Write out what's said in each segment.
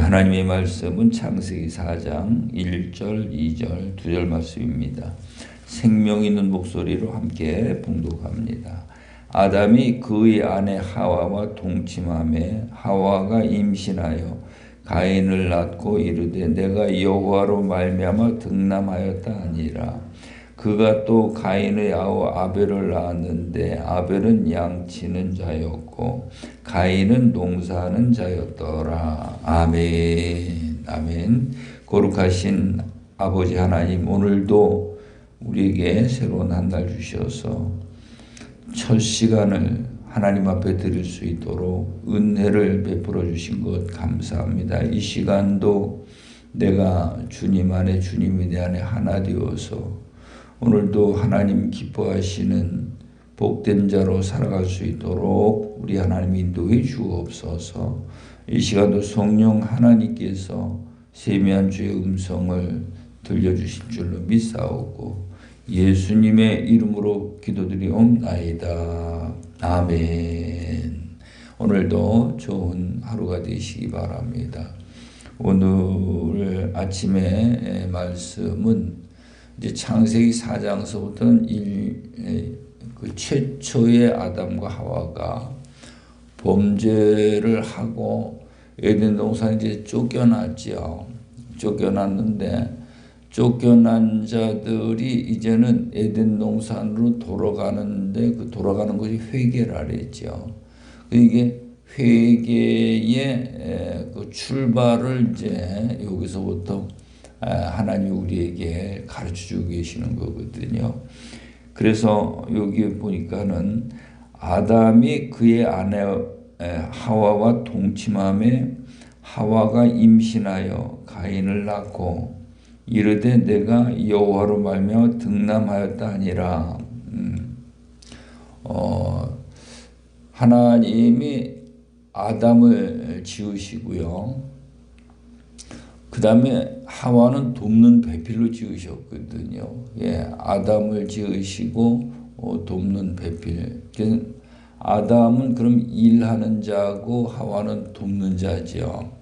하나님의 말씀은 창세기 4장 1절, 2절, 2절 말씀입니다. 생명 있는 목소리로 함께 봉독합니다. 아담이 그의 아내 하와와 동침하매 하와가 임신하여 가인을 낳고 이르되 내가 여호와로 말미암아 득남하였다 하니라. 그가 또 가인의 아우 아벨을 낳았는데 아벨은 양치는 자였고 가인은 농사하는 자였더라. 아멘. 아멘. 거룩하신 아버지 하나님, 오늘도 우리에게 새로운 한 달 주셔서 첫 시간을 하나님 앞에 드릴 수 있도록 은혜를 베풀어 주신 것 감사합니다. 이 시간도 내가 주님 안에, 주님이 내 안에 하나 되어서 오늘도 하나님 기뻐하시는 복된 자로 살아갈 수 있도록 우리 하나님 인도해 주옵소서. 이 시간도 성령 하나님께서 세미한 주의 음성을 들려주실 줄로 믿사오고 예수님의 이름으로 기도드리옵나이다. 아멘. 오늘도 좋은 하루가 되시기 바랍니다. 오늘 아침에 말씀은 이제 창세기 4장서부터는 그 최초의 아담과 하와가 범죄를 하고 에덴 동산 이제 쫓겨났지요. 쫓겨났는데 쫓겨난 자들이 이제는 에덴 동산으로 돌아가는데 그 돌아가는 것이 회개라 그랬죠. 이게 회개의 그 출발을 이제 여기서부터 하나님이 우리에게 가르쳐주고 계시는 거거든요. 그래서 여기 보니까는 아담이 그의 아내 하와와 동침함에 하와가 임신하여 가인을 낳고 이르되 내가 여호와로 말미암아 득남하였다 하니라. 하나님이 아담을 지으시고요. 그 다음에 하와는 돕는 배필로 지으셨거든요. 예, 아담을 지으시고 돕는 배필. 아담은 그럼 일하는 자고 하와는 돕는 자죠.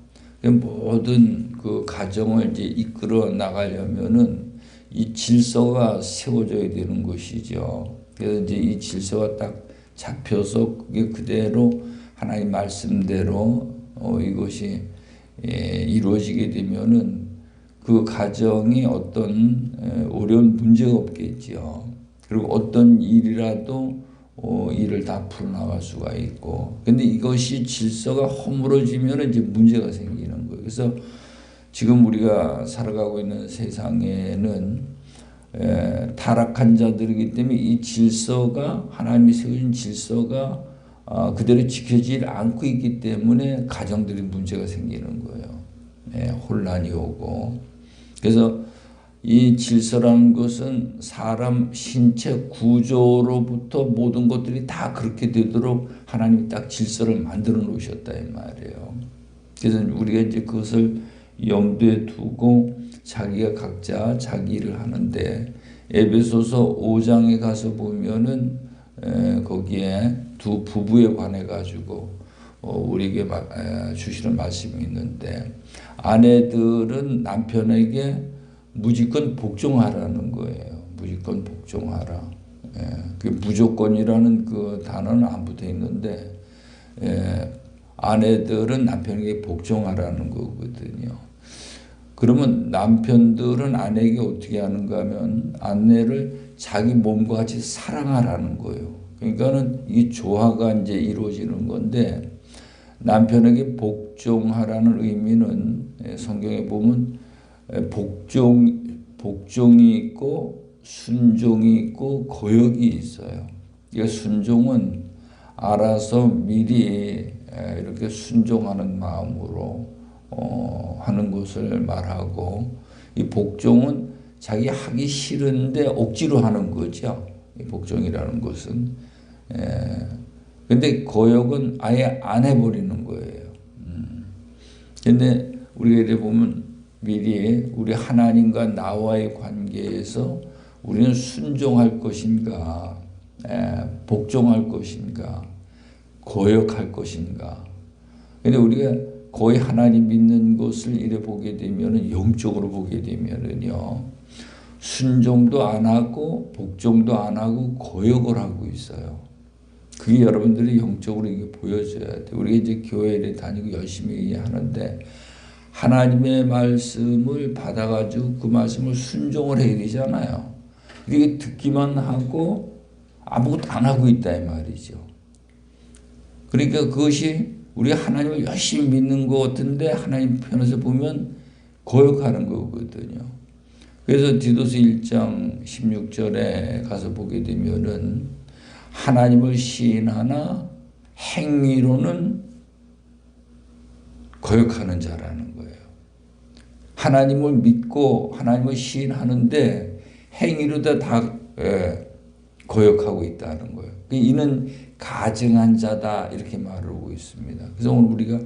모든 그 가정을 이제 이끌어 나가려면은 이 질서가 세워져야 되는 것이죠. 그래서 이제 이 질서가 딱 잡혀서 그게 그대로 하나님 말씀대로 이것이 이루어지게 되면은 그 가정이 어떤 어려운 문제가 없겠죠. 그리고 어떤 일이라도 일을 다 풀어나갈 수가 있고. 근데 이것이 질서가 허물어지면 이제 문제가 생기는 거예요. 그래서 지금 우리가 살아가고 있는 세상에는 타락한 자들이기 때문에 이 질서가 하나님이 세우신 질서가 그대로 지켜지지 않고 있기 때문에 가정들이 문제가 생기는 거예요. 혼란이 오고. 그래서 이 질서라는 것은 사람 신체 구조로부터 모든 것들이 다 그렇게 되도록 하나님이 딱 질서를 만들어 놓으셨다 이 말이에요. 그래서 우리가 이제 그것을 염두에 두고 자기가 각자 자기 일을 하는데 에베소서 5장에 가서 보면은 거기에 두 부부에 관해 가지고 우리에게 주시는 말씀이 있는데 아내들은 남편에게 무조건 복종하라는 거예요. 무조건 복종하라. 그 무조건이라는 그 단어는 안 붙어 있는데 아내들은 남편에게 복종하라는 거거든요. 그러면 남편들은 아내에게 어떻게 하는가 하면 아내를 자기 몸과 같이 사랑하라는 거예요. 그러니까는 이 조화가 이제 이루어지는 건데 남편에게 복종하라는 의미는 성경에 보면 복종이 있고 순종이 있고 거역이 있어요. 그러니까 순종은 알아서 미리 이렇게 순종하는 마음으로 하는 것을 말하고 이 복종은 자기 하기 싫은데 억지로 하는 거죠. 이 복종이라는 것은. 근데 거역은 아예 안 해버리는 거예요. 근데 우리가 이제 보면 미리 우리 하나님과 나와의 관계에서 우리는 순종할 것인가, 복종할 것인가, 거역할 것인가. 근데 우리가 거의 하나님 믿는 것을 이래 보게 되면은 영적으로 보게 되면은요 순종도 안 하고 복종도 안 하고 거역을 하고 있어요. 그게 여러분들이 영적으로 이게 보여줘야 돼. 우리가 이제 교회를 다니고 열심히 하는데 하나님의 말씀을 받아가지고 그 말씀을 순종을 해야 되잖아요. 이게 듣기만 하고 아무것도 안 하고 있다 이 말이죠. 그러니까 그것이 우리가 하나님을 열심히 믿는 것 같은데 하나님 편에서 보면 거역하는 거거든요. 그래서 디도서 1장 16절에 가서 보게 되면은 하나님을 시인하나 행위로는 거역하는 자라는 거예요. 하나님을 믿고 하나님을 시인하는데 행위로 다 거역하고 있다는 거예요. 이는 가증한 자다 이렇게 말하고 있습니다. 그래서 오늘 우리가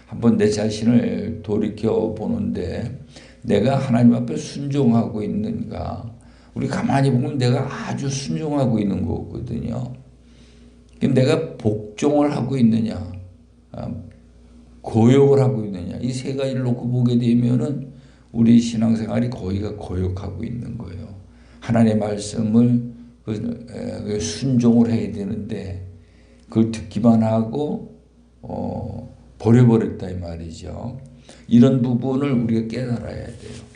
한번 내 자신을 돌이켜 보는데 내가 하나님 앞에 순종하고 있는가? 우리 가만히 보면 내가 아주 순종하고 있는 거거든요. 내가 복종을 하고 있느냐, 고역을 하고 있느냐, 이 세 가지를 놓고 보게 되면은 우리 신앙생활이 거의가 거역하고 있는 거예요. 하나님의 말씀을 순종을 해야 되는데 그걸 듣기만 하고 버려버렸다 이 말이죠. 이런 부분을 우리가 깨달아야 돼요.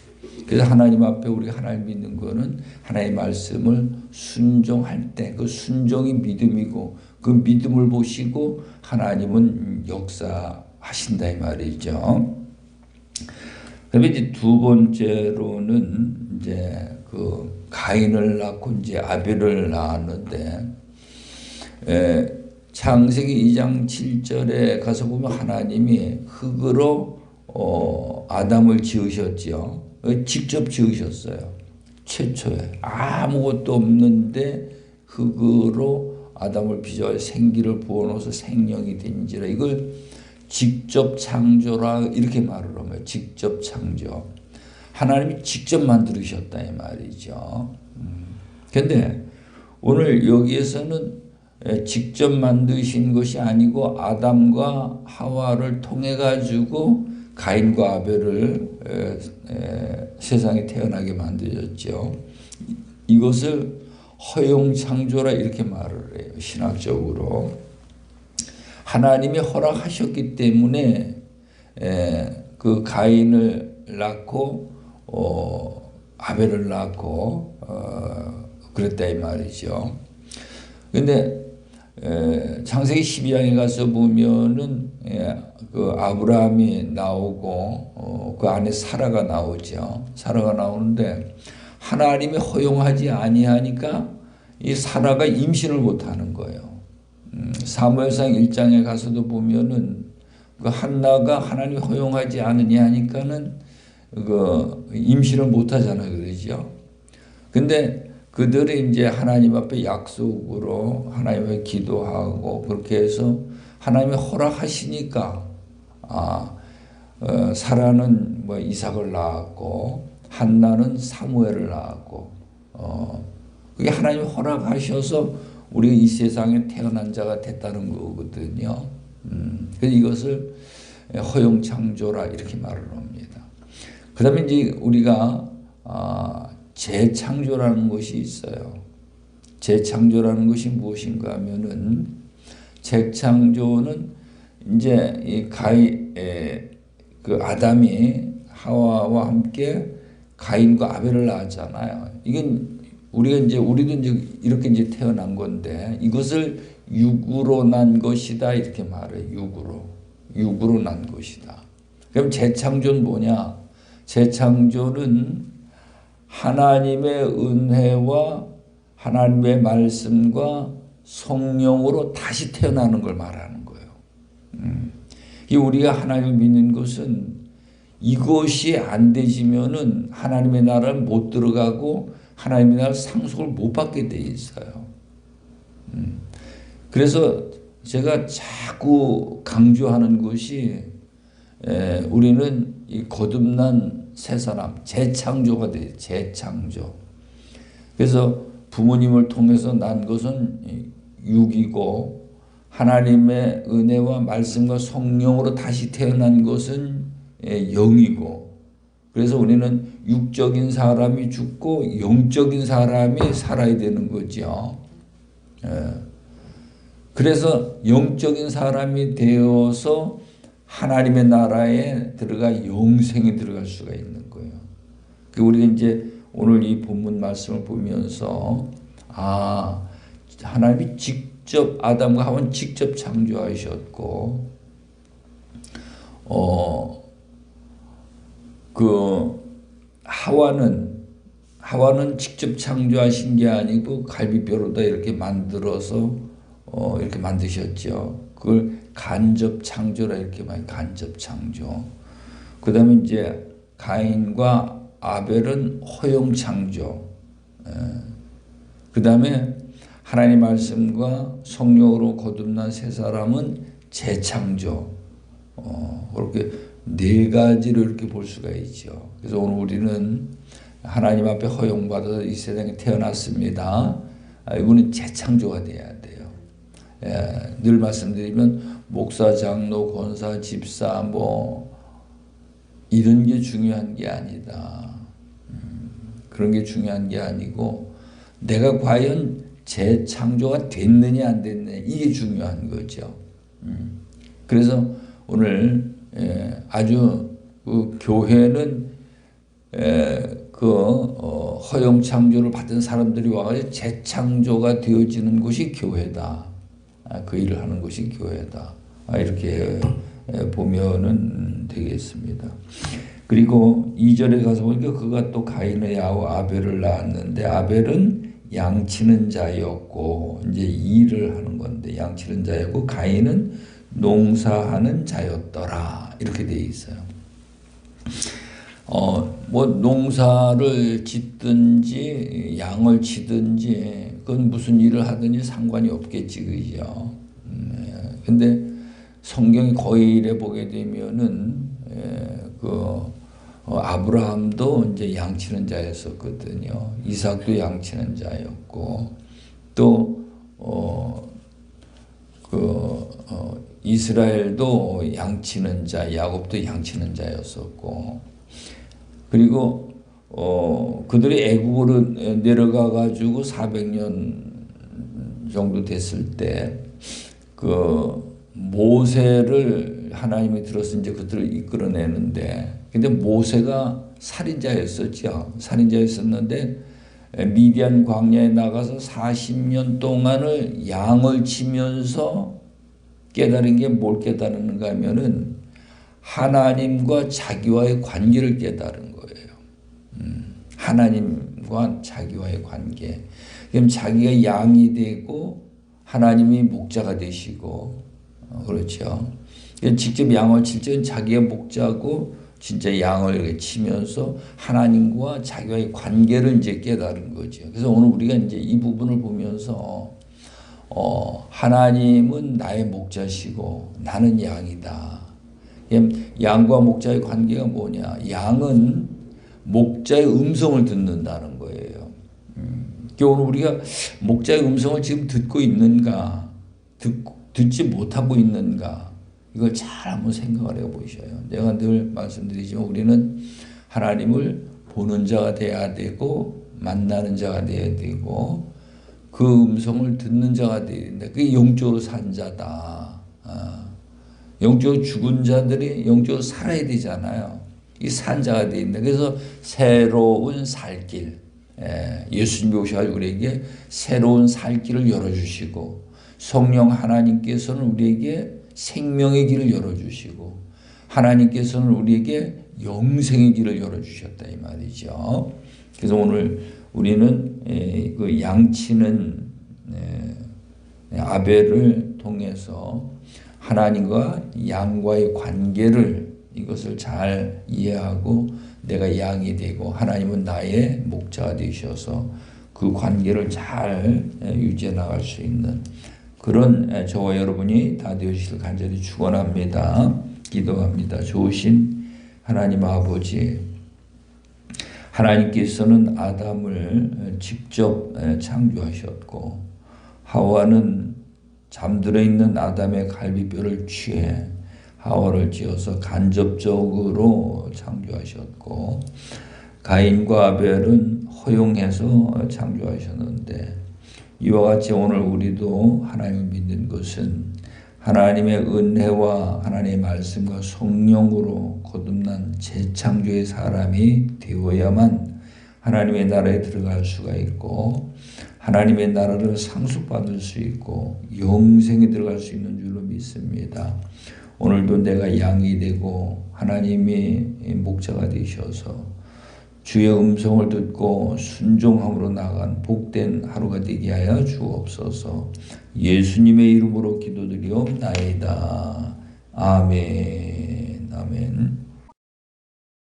그래서 하나님 앞에 우리가 하나님 믿는 거는 하나님의 말씀을 순종할 때 그 순종이 믿음이고 그 믿음을 보시고 하나님은 역사하신다 이 말이죠. 그다음에 이제 두 번째로는 이제 그 가인을 낳고 이제 아벨을 낳았는데 창세기 2장 7절에 가서 보면 하나님이 흙으로 아담을 지으셨죠. 직접 지으셨어요. 최초에 아무것도 없는데 흙으로 아담을 빚어 생기를 부어넣어서 생명이 된지라. 이걸 직접 창조라 이렇게 말을 하면 직접 창조. 하나님이 직접 만들으셨다 이 말이죠. 그런데 오늘 여기에서는 직접 만드신 것이 아니고 아담과 하와를 통해 가지고 가인과 아벨을 세상에 태어나게 만들었죠. 이것을 허용 창조라 이렇게 말을 해요. 신학적으로 하나님이 허락하셨기 때문에 그 가인을 낳고 아벨을 낳고 그랬다 이 말이죠. 그런데 창세기 12장에 가서 보면은 그 아브라함이 나오고 그 안에 사라가 나오죠. 사라가 나오는데 하나님이 허용하지 아니하니까 이 사라가 임신을 못하는 거예요. 사무엘상 1장에 가서도 보면은 그 한나가 하나님이 허용하지 않으냐 하니까는 그 임신을 못하잖아요, 그러죠. 근데 그들이 이제 하나님 앞에 약속으로 하나님을 기도하고 그렇게 해서 하나님이 허락하시니까 사라는 뭐 이삭을 낳았고 한나는 사무엘을 낳았고 그게 하나님이 허락하셔서 우리가 이 세상에 태어난 자가 됐다는 거거든요. 그래서 이것을 허용 창조라 이렇게 말을 합니다. 그다음에 이제 우리가 재창조라는 것이 있어요. 재창조라는 것이 무엇인가 하면은 재창조는 이제 그 아담이 하와와 함께 가인과 아벨을 낳았잖아요. 이건 우리도 이제 이렇게 이제 태어난 건데 이것을 육으로 난 것이다 이렇게 말해요. 육으로 난 것이다. 그럼 재창조는 뭐냐? 재창조는 하나님의 은혜와 하나님의 말씀과 성령으로 다시 태어나는 걸 말하는 거예요. 우리가 하나님을 믿는 것은 이것이 안 되지면은 하나님의 나라를 못 들어가고 하나님의 나라 상속을 못 받게 돼 있어요. 그래서 제가 자꾸 강조하는 것이 우리는 이 거듭난 새 사람, 재창조가 돼요. 재창조. 그래서 부모님을 통해서 난 것은 육이고 하나님의 은혜와 말씀과 성령으로 다시 태어난 것은 영이고, 그래서 우리는 육적인 사람이 죽고 영적인 사람이 살아야 되는 거죠. 그래서 영적인 사람이 되어서 하나님의 나라에 들어가 영생에 들어갈 수가 있는 거예요. 우리가 이제 오늘 이 본문 말씀을 보면서 하나님이 직접 아담과 하와는 직접 창조하셨고, 하와는 직접 창조하신 게 아니고 갈비뼈로다 이렇게 만들어서 이렇게 만드셨죠. 그걸 간접 창조라 이렇게 말해요. 간접 창조. 그 다음에 이제 가인과 아벨은 허용 창조. 그 다음에 하나님 말씀과 성령으로 거듭난 세 사람은 재창조. 그렇게 네 가지로 이렇게 볼 수가 있죠. 그래서 오늘 우리는 하나님 앞에 허용받아서 이 세상에 태어났습니다. 이거는 재창조가 돼야 돼요. 늘 말씀드리면 목사, 장로, 권사, 집사 이런 게 중요한 게 아니다. 그런 게 중요한 게 아니고 내가 과연 재창조가 됐느냐 안 됐느냐 이게 중요한 거죠. 그래서 오늘 아주 그 교회는 허용 창조를 받은 사람들이 와가지고 재창조가 되어지는 곳이 교회다. 그 일을 하는 곳이 교회다. 이렇게 보면은 되겠습니다. 그리고 2절에 가서 보니까 그가 또 가인의 아우 아벨을 낳았는데 아벨은 양치는 자였고, 이제 일을 하는 건데 양치는 자였고 가인은 농사하는 자였더라 이렇게 되어 있어요. 농사를 짓든지 양을 치든지 그건 무슨 일을 하든지 상관이 없겠지, 그죠? 근데 성경이 거의 이래 보게 되면은 아브라함도 이제 양치는 자였었거든요. 이삭도 양치는 자였고, 또 이스라엘도 양치는 자, 야곱도 양치는 자였었고, 그리고 그들이 애굽으로 내려가 가지고 400년 정도 됐을 때 모세를 하나님이 들어서 이제 그들을 이끌어내는데, 근데 모세가 살인자였었죠. 살인자였었는데 미디안 광야에 나가서 40년 동안을 양을 치면서 깨달은 게 뭘 깨달았는가 하면은 하나님과 자기와의 관계를 깨달은 거예요. 하나님과 자기와의 관계. 그럼 자기가 양이 되고 하나님이 목자가 되시고, 그렇죠. 직접 양을 칠 때는 자기가 목자고 진짜 양을 이렇게 치면서 하나님과 자기와의 관계를 이제 깨달은 거죠. 그래서 오늘 우리가 이제 이 부분을 보면서 하나님은 나의 목자시고 나는 양이다. 양과 목자의 관계가 뭐냐? 양은 목자의 음성을 듣는다는 거예요. 오늘 우리가 목자의 음성을 지금 듣고 있는가, 듣지 못하고 있는가, 이걸 잘 한번 생각을 해보셔요. 내가 늘 말씀드리지만 우리는 하나님을 보는 자가 돼야 되고 만나는 자가 돼야 되고 그 음성을 듣는 자가 돼야 된다. 그게 영적으로 산 자다. 영적으로 죽은 자들이 영적으로 살아야 되잖아요. 이 산 자가 돼야 된다. 그래서 새로운 살길, 예수님이 오셔가지고 우리에게 새로운 살길을 열어주시고, 성령 하나님께서는 우리에게 생명의 길을 열어주시고, 하나님께서는 우리에게 영생의 길을 열어주셨다 이 말이죠. 그래서 오늘 우리는 그 양치는 아벨을 통해서 하나님과 양과의 관계를, 이것을 잘 이해하고 내가 양이 되고 하나님은 나의 목자가 되셔서 그 관계를 잘 유지해 나갈 수 있는 그런 저와 여러분이 다 되시길 간절히 축원합니다. 기도합니다. 좋으신 하나님 아버지, 하나님께서는 아담을 직접 창조하셨고 하와는 잠들어 있는 아담의 갈비뼈를 취해 하와를 지어서 간접적으로 창조하셨고, 가인과 아벨은 허용해서 창조하셨는데, 이와 같이 오늘 우리도 하나님을 믿는 것은 하나님의 은혜와 하나님의 말씀과 성령으로 거듭난 재창조의 사람이 되어야만 하나님의 나라에 들어갈 수가 있고, 하나님의 나라를 상속받을 수 있고 영생에 들어갈 수 있는 줄로 믿습니다. 오늘도 내가 양이 되고 하나님이 목자가 되셔서 주의 음성을 듣고 순종함으로 나아간 복된 하루가 되게 하여 주옵소서. 예수님의 이름으로 기도드리옵나이다. 아멘. 아멘.